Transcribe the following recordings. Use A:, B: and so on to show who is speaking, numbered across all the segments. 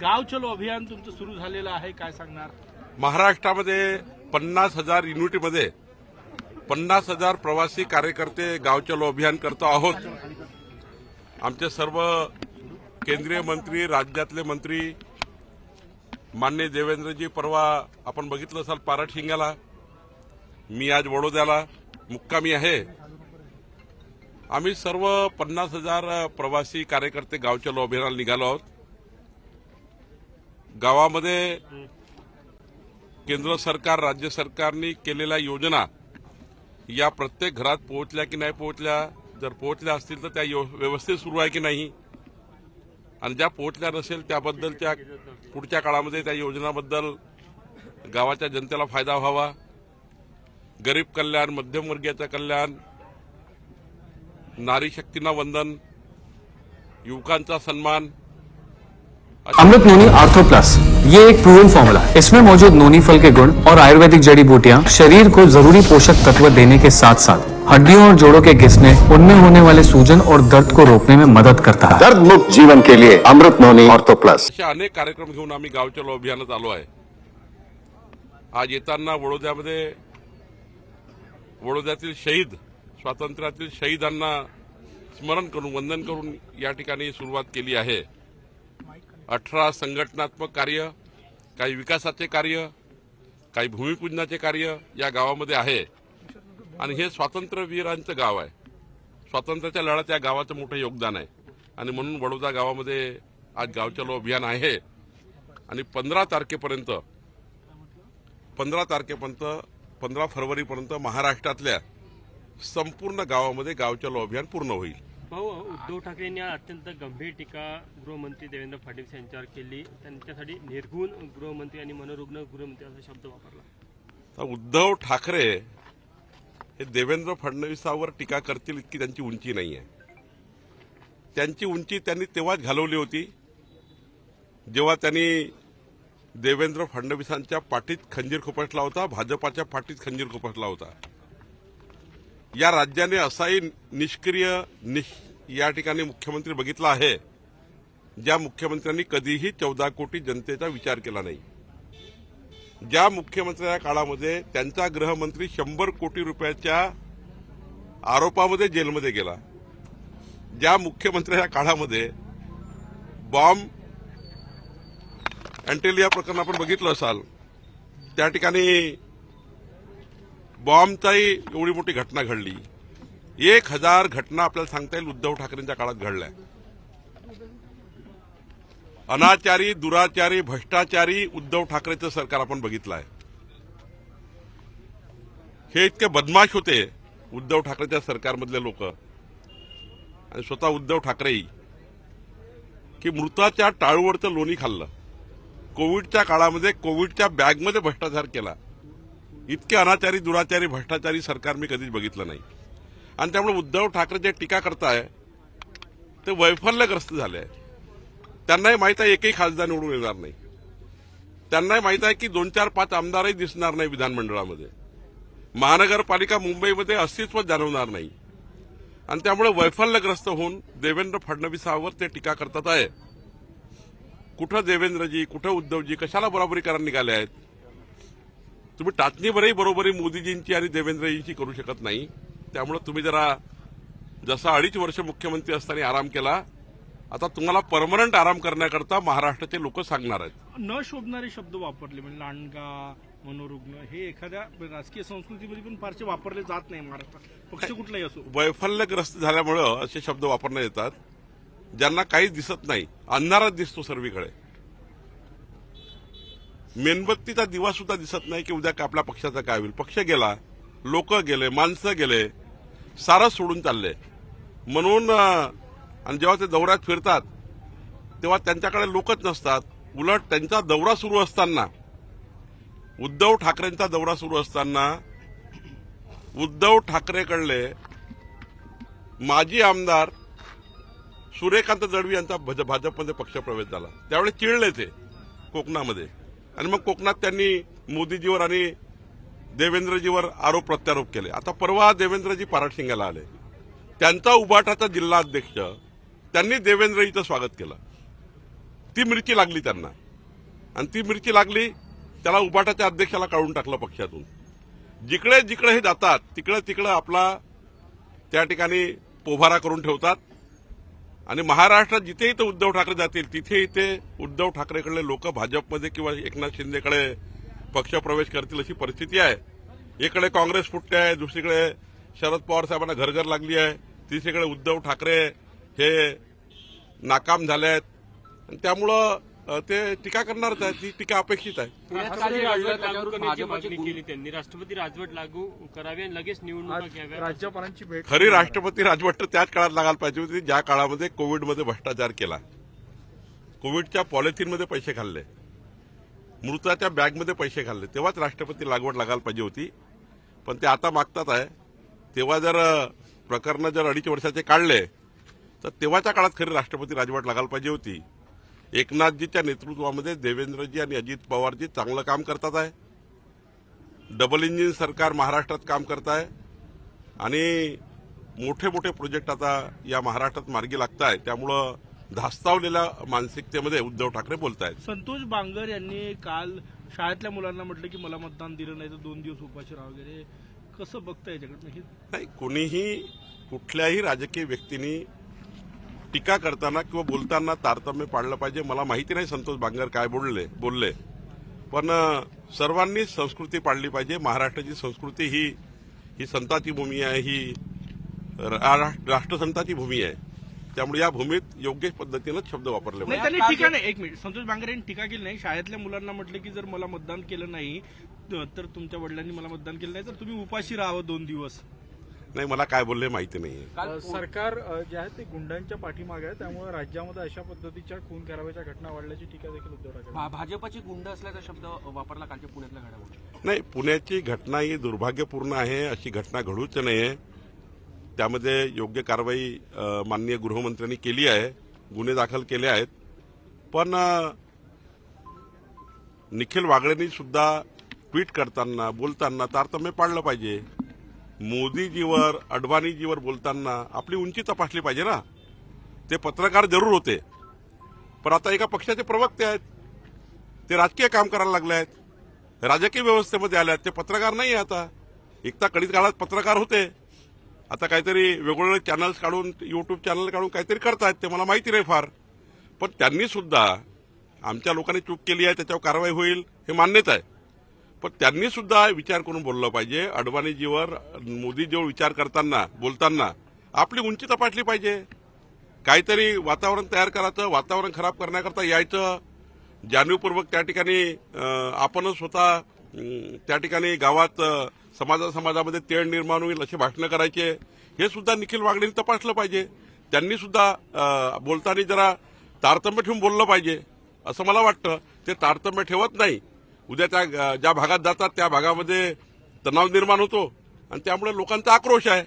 A: गाव चलो अभियान तुमचं सुरू झालेलं आहे, काय सांगणार?
B: महाराष्ट्रामध्ये 50,000 युनिटमध्ये 50,000 प्रवासी कार्यकर्ते गाव चलो अभियान करतो आहोत. आमचे सर्व केंद्रीय मंत्री, राज्यातले मंत्री, माननीय देवेंद्रजी, परवा आपण बघितलं असाल पारशिंग्याला, मी आज वडोद्याला मुक्कामी आहे. आम्ही सर्व 50,000 प्रवासी कार्यकर्ते गाव चलो अभियानाला निघालो आहोत. गावामध्ये केंद्र सरकार, राज्य सरकारने केलेल्या योजना या प्रत्येक घरात पोहोचल्या की नाही पोहोचल्या, जर पोहोचल्या असतील तर त्या व्यवस्थित सुरू आहे की नाही, आणि ज्या पोहोचल्या नसेल त्याबद्दलच्या पुढच्या काळामध्ये त्या योजनाबद्दल गावाच्या जनतेला फायदा व्हावा. गरीब कल्याण, मध्यमवर्गीयाचं कल्याण, नारी शक्तींना वंदन, युवकांचा सन्मान.
C: अमृत नोनी आर्थो प्लस, ये एक प्रूवन फॉर्मूला है. इसमें मौजूद नोनी फल के गुण और आयुर्वेदिक जड़ी बूटियां शरीर को जरूरी पोषक तत्व देने के साथ साथ हड्डियों और जोड़ों के घिसने, उनमें होने वाले सूजन और दर्द को रोकने में मदद करता है.
D: दर्द मुक्त जीवन के लिए अमृत नोनी आर्थो प्लस.
B: असे अनेक कार्यक्रम घेऊन आम्ही गाव चलो अभियानात आलो आहे. आज येताना वडोद्यातील शहीद, स्वातंत्र्यातील शहीदांना स्मरण करून, वंदन करून या ठिकाणी सुरुवात केली आहे. 18 संघटनात्मक कार्य, काही विकासाचे कार्य, काही भूमिपूजनाचे कार्य या गावामध्ये आहे. आणि हे स्वातंत्र्यवीरांचं गाव आहे. स्वातंत्र्याच्या लढ्यात या गावाचं मोठं योगदान आहे. आणि म्हणून वडोदा गावामध्ये आज गाव चलो अभियान आहे. आणि 15 फरवरीपर्यंत महाराष्ट्रातल्या संपूर्ण गावामध्ये गाव चलो अभियान पूर्ण होईल.
E: भाऊ, उद्धव ठाकरेंनी अत्यंत गंभीर टीका गृहमंत्री देवेंद्र फडणवीस यांच्यावर केली. त्यांच्यासाठी निर्गुण गृहमंत्री आणि मनोरुग्ण गृहमंत्री असा शब्द वापरला.
B: तर उद्धव ठाकरे हे देवेंद्र फडणवीसावर टीका करतील इतकी त्यांची उंची नाही आहे. त्यांची उंची त्यांनी तेव्हाच घालवली होती जेव्हा त्यांनी देवेंद्र फडणवीसांच्या पाठीत खंजीर खुपसला होता, भाजपाच्या पाठीत खंजीर खुपसला होता. या राज्याने असाही निष्क्रिय या ठिकाणी मुख्यमंत्री बघितला आहे ज्या मुख्यमंत्र्यांनी कधीही 14 कोटी जनतेचा विचार केला नाही. ज्या मुख्यमंत्र्यांच्या काळामध्ये त्यांचा गृहमंत्री 100 कोटी रुपयाच्या आरोपामध्ये जेलमध्ये गेला, ज्या मुख्यमंत्र्यांच्या काळामध्ये बॉम्ब अँटेलिया प्रकरण आपण बघितलं असाल, त्या ठिकाणी बॉम्बचाही एवढी मोठी घटना घडली. 1000 घटना आपल्याला सांगता येईल उद्धव ठाकरेंच्या काळात घडल्या. अनाचारी, दुराचारी, भ्रष्टाचारी उद्धव ठाकरेचं सरकार आपण बघितलं आहे. हे इतके बदमाश होते उद्धव ठाकरेच्या सरकारमधले लोक आणि स्वतः उद्धव ठाकरेही, की मृताच्या टाळूवरचं लोणी खाल्लं. कोविडच्या काळामध्ये कोविडच्या बॅगमध्ये भ्रष्टाचार केला. इतके अनाचारी, दुराचारी, भ्रष्टाचारी सरकार मी कधीच बघितलं नाही. आणि त्यामुळे उद्धव ठाकरे जे टीका करताय ते वैफल्यग्रस्त झाले आहे. त्यांनाही माहित आहे एकही खासदार निवडून येणार नाही. त्यांनाही माहित आहे की 2, 4, 5 आमदारही दिसणार नाही विधानमंडळामध्ये. महानगरपालिका मुंबईमध्ये अस्तित्व जाणवणार नाही. आणि त्यामुळे वैफल्यग्रस्त होऊन देवेंद्र फडणवीसावर ते टीका करतात आहे. कुठं देवेंद्रजी, कुठं उद्धवजी, कशाला बरोबरी करायला निघाले आहेत? तुम्ही टाचणीवरही बरोबरी मोदीजींची आणि देवेंद्रजींची करू शकत नाही. त्यामुळे तुम्ही जसा 2.5 वर्ष मुख्यमंत्री असताना आराम केला, आता तुम्हाला परमनंट आराम करण्याकरता महाराष्ट्राचे लोक सांगणार आहेत.
A: न शोभणारे शब्द वापरले म्हणजे लांडगा, मनोरुग्ण, हे एखाद्या राजकीय संस्कृतीमध्ये पण फारसे वापरले जात नाही महाराष्ट्रात, पक्ष कुठलाही असो.
B: वैफल्यग्रस्त झाल्यामुळं असे शब्द वापरण्यात येतात ज्यांना काहीच दिसत नाही. अंधारात दिसतो सर्वीकडे. मेणबत्तीचा दिवा सुद्धा दिसत नाही की उद्या आपल्या पक्षाचा काय होईल. पक्ष गेला, लोक गेले, माणसं गेले, सारं सोडून चालले. म्हणून आणि जेव्हा ते दौऱ्यात फिरतात तेव्हा त्यांच्याकडे लोकच नसतात. उलट त्यांचा दौरा सुरू असताना, उद्धव ठाकरेंचा दौरा सुरू असताना उद्धव ठाकरेकडले माजी आमदार सूर्यकांत दळवी यांचा भाजपमध्ये पक्षप्रवेश झाला. त्यावेळी चिडले ते कोकणामध्ये. आणि मग कोकणात त्यांनी मोदीजीवर आणि देवेंद्रजीवर आरोप प्रत्यारोप केले. आता परवा देवेंद्रजी पारशिंग्याला आले. त्यांचा उबाटाचा जिल्हा अध्यक्ष त्यांनी देवेंद्रजीचं स्वागत केलं. ती मिरची लागली त्यांना, आणि ती मिरची लागली त्याला उबाटाच्या अध्यक्षाला काढून टाकलं पक्षातून. जिकडे जिकडे हे जातात तिकडे आपला त्या ठिकाणी पोभारा करून ठेवतात. आणि महाराष्ट्रात जिथे इथे उद्धव ठाकरे जातील तिथे इथे उद्धव ठाकरेकडले लोक भाजपमध्ये किंवा एकनाथ शिंदेकडे पक्षप्रवेश करतील अशी परिस्थिती आहे. इकडे काँग्रेस फुटते आहे, दुसरीकडे शरद पवार साहेबांना घरघर लागली आहे, तिसरीकडे उद्धव ठाकरे हे नाकाम झाले आहेत. आणि त्यामुळं ते टीका करणारच आहे, ती टीका अपेक्षित आहे.
E: राष्ट्रपती राजवट लागू करण्याची मागणी केली त्यांनी. राष्ट्रपती राजवट लागू करावी आणि लगेच निवडणुका घ्याव्या.
A: राज्यपालांची भेट
B: खरी राष्ट्रपती राजवट तर त्याच काळात लागायला पाहिजे होती ज्या काळामध्ये कोविडमध्ये भ्रष्टाचार केला, कोविडच्या पॉलिथिनमध्ये पैसे खाल्ले, मृताच्या बॅगमध्ये पैसे खाल्ले, तेव्हाच राष्ट्रपती लागवड लागायला पाहिजे होती. पण ते आता मागतात आहे. तेव्हा जर प्रकरणं जर 2.5 वर्षाचे काढले तर तेव्हाच्या काळात खरी राष्ट्रपती राजवट लागायला पाहिजे होती. एकनाथजीच्या नेतृत्वामध्ये देवेंद्रजी आणि अजित पवारजी चांगलं काम करतात आहे. डबल इंजिन सरकार महाराष्ट्रात काम करत आहे आणि मोठे मोठे प्रोजेक्ट आता या महाराष्ट्रात मार्गी लागत आहे. त्यामुळं धास्तावलेल्या मानसिकतेमध्ये उद्धव ठाकरे बोलत आहेत.
A: संतोष बांगर यांनी काल शाळेतल्या मुलांना म्हटलं की मला मतदान दिलं नाही तर 2 दिवस उपाशी राहा वगैरे. कसं बघताय याच्याकडनं?
B: नाही, कोणीही कुठल्याही राजकीय व्यक्तींनी टीका करताना किंवा बोलताना तारतम्य पाळलं पाहिजे. मला माहिती नाही संतोष बांगर काय बोलले, पण सर्वांनी संस्कृती पाळली पाहिजे. महाराष्ट्राची संस्कृती ही संतांची भूमी आहे, ही राष्ट्रसंतांची भूमी आहे. त्यामुळे या भूमीत योग्य पद्धतीनं शब्द वापरले
A: नाही.
B: पाहिजे.
A: त्यांनी टीका नाही, एक मिनिट, संतोष बांगर यांनी टीका केली नाही. शाळेतल्या मुलांना म्हटलं की जर मला मतदान केलं नाही तर तुमच्या वडिलांनी मला मतदान केलं नाही तर तुम्ही उपाशी राहावं 2 दिवस.
B: नाही, मला काय बोलले माहिती नाहीये.
F: सरकार जे आहे ते गुंडांच्या पाठीमागे आहे, त्यामुळे राज्यामध्ये अशा पद्धतीच्या खून खराब्याच्या घटना वाढल्याची टीका देखील उद्धव ठाकरे.
G: भाजपची गुंड असल्याचा शब्द वापरला कालच्या पुण्यातल्या घडामोडी.
B: नाही, पुण्याची घटना ही दुर्भाग्यपूर्ण आहे. अशी घटना घडूच नये. त्यामध्ये योग्य कारवाई माननीय गृहमंत्र्यांनी केली आहे, गुन्हे दाखल केले आहेत. पण निखिल वागळेंनी सुद्धा ट्विट करताना बोलताना तारतम्य पाळलं पाहिजे. मोदीजीवर अडवाणीजीवर बोलताना आपली उंची तपासली पाहिजे ना. ते पत्रकार जरूर होते, पण आता एका पक्षाचे प्रवक्ते आहेत, ते राजकीय काम करायला लागले आहेत, राजकीय व्यवस्थेमध्ये आले आहेत. ते पत्रकार नाही आहे आता. एकदा कधीच काळात पत्रकार होते, आता काहीतरी वेगवेगळे चॅनल्स काढून, युट्यूब चॅनल काढून काहीतरी करतायत. ते मला माहिती नाही फार, पण त्यांनी सुद्धा आमच्या लोकांनी चूक केली आहे, त्याच्यावर कारवाई होईल हे मान्यता आहे. पण त्यांनी सुद्धा विचार करून बोललं पाहिजे. अडवाणीजीवर मोदीजीवर विचार करताना बोलताना आपली उंची तपासली पाहिजे. काहीतरी वातावरण तयार करायचं, वातावरण खराब करण्याकरता यायचं, जाणीवपूर्वक त्या ठिकाणी आपणच स्वतः त्या ठिकाणी गावात समाजामध्ये तेढ निर्माण होईल अशी भाषणं करायचे, हे सुद्धा निखिल वागडेंनी तपासलं पाहिजे. त्यांनी सुद्धा बोलताना जरा तारतम्य ठेवून बोललं पाहिजे असं मला वाटतं. ते तारतम्य ठेवत नाही. उद्या त्या ज्या भागात जातात त्या भागामध्ये तणाव निर्माण होतो आणि त्यामुळे लोकांचा आक्रोश आहे.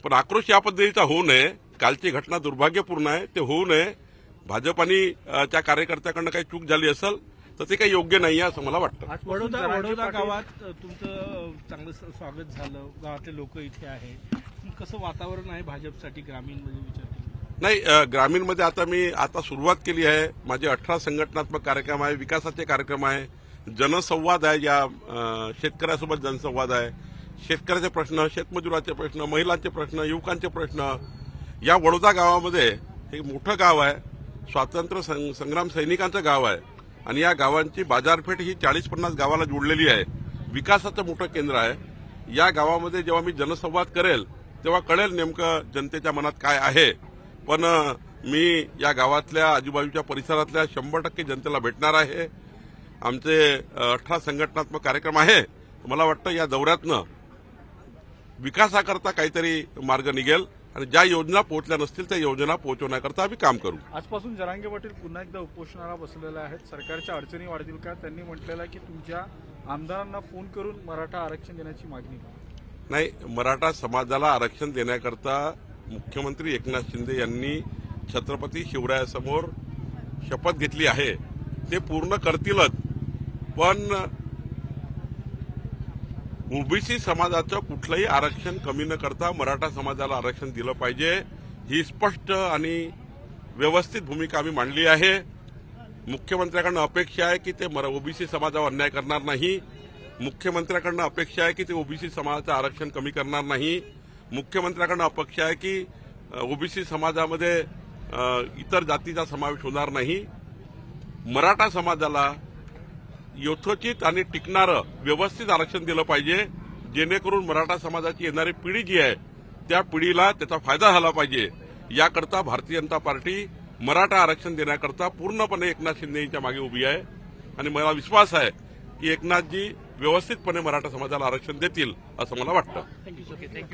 B: पण आक्रोश या पद्धतीचा होऊ नये. कालची घटना दुर्भाग्यपूर्ण आहे, ते होऊ नये. भाजप आणि त्या कार्यकर्त्याकडनं काही चूक झाली असेल तर ते काही योग्य नाही आहे असं मला वाटतं.
A: वडोदा गावात तुमचं चांगलं स्वागत झालं, गावातले लोक इथे आहेत. कसं वातावरण आहे भाजपसाठी ग्रामीणमध्ये विचार केला?
B: नाही, ग्रामीणमध्ये आता सुरुवात केली आहे. माझे 18 संघटनात्मक कार्यक्रम आहे, विकासाचे कार्यक्रम आहे, जनसंवाद आहे. या शेतकऱ्यासोबत जनसंवाद आहे. शेतकऱ्याचे प्रश्न, शेतमजुराचे प्रश्न, महिलांचे प्रश्न, युवकांचे प्रश्न. या वडोदा गावामध्ये हे मोठं गाव आहे, स्वातंत्र्य संग्राम सैनिकांचं गाव आहे आणि या गावांची बाजारपेठ ही 40-50 गावाला जोडलेली आहे. विकासाचं मोठं केंद्र आहे. या गावामध्ये जेव्हा मी जनसंवाद करेल तेव्हा कळेल नेमकं जनतेच्या मनात काय आहे. पण मी या गावातल्या आजूबाजूच्या परिसरातल्या 100% जनतेला भेटणार आहे. आमचे 18 संघटनात्मक कार्यक्रम आहे. मला वाटतं या दौऱ्यातनं विकासाकरता काहीतरी मार्ग निघेल आणि ज्या योजना पोहोचल्या नसतील त्या योजना पोहोचवण्याकरता आम्ही काम करू.
F: आजपासून जरांगे पाटील पुन्हा एकदा उपोषणाला बसलेले आहेत. सरकारच्या अडचणी वाढतील का? त्यांनी म्हटलेलं आहे की तुमच्या आमदारांना फोन करून मराठा आरक्षण देण्याची मागणी करा.
B: नाही, मराठा समाजाला आरक्षण देण्याकरता मुख्यमंत्री एकनाथ शिंदे यांनी छत्रपती शिवरायासमोर शपथ घेतली आहे. ते पूर्ण करतीलच. पण ओबीसी समाजाचं कुठलंही आरक्षण कमी न करता मराठा समाजाला आरक्षण दिलं पाहिजे ही स्पष्ट आणि व्यवस्थित भूमिका आम्ही मांडली आहे. मुख्यमंत्र्याकडनं अपेक्षा आहे की ते ओबीसी समाजावर अन्याय करणार नाही. मुख्यमंत्र्याकडनं अपेक्षा आहे की ते ओबीसी समाजाचं आरक्षण कमी करणार नाही. मुख्यमंत्र्याकडनं अपेक्षा आहे की ओबीसी समाजामध्ये इतर जातीचा समावेश होणार नाही. मराठा समाजाला यथोचित आणि टिकणारं व्यवस्थित आरक्षण दिलं पाहिजे, जेणेकरून मराठा समाजाची येणारी पिढी जी आहे त्या पिढीला त्याचा फायदा झाला पाहिजे. याकरता भारतीय जनता पार्टी मराठा आरक्षण देण्याकरता पूर्णपणे एकनाथ शिंदे यांच्या मागे उभी आहे आणि मला विश्वास आहे की एकनाथजी व्यवस्थितपणे मराठा समाजाला आरक्षण देतील असं मला वाटतं.
E: थँक्यू.